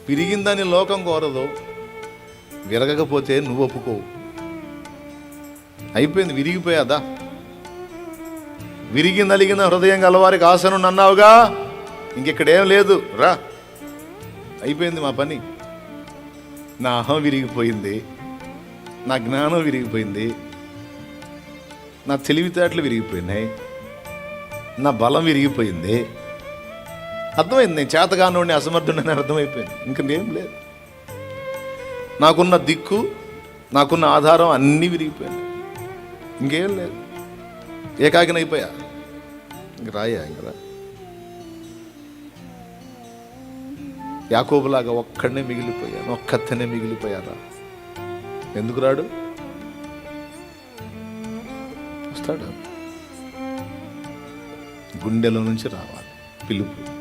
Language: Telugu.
విరిగిందని లోకం కోరదు, విరగకపోతే నువ్వు ఒప్పుకోవు. అయిపోయింది, విరిగిపోయాదా? విరిగి నలిగిన హృదయం గలవారికి ఆశను అన్నావుగా, ఇంకెక్కడేం లేదు, రా. అయిపోయింది మా పని. నా అహం విరిగిపోయింది, నా జ్ఞానం విరిగిపోయింది, నా తెలివితేటలు విరిగిపోయినాయి, నా బలం విరిగిపోయింది. అర్థమైంది, నేను చేతగానోడిని, అసమర్థుడని అర్థమైపోయింది. ఇంక నేం లేదు. నాకున్న దిక్కు, నాకున్న ఆధారం అన్నీ విరిగిపోయింది. ఇంకేం లేదు. ఏకాకినైపోయా. ఇంక రాయా, ఇంకరా. యాకోబులాగా ఒక్కడనే మిగిలిపోయాను, ఒక్కతనే మిగిలిపోయారా? ఎందుకు రాడు? వస్తాడు. గుండెల నుంచి రావాలి పిలుపు.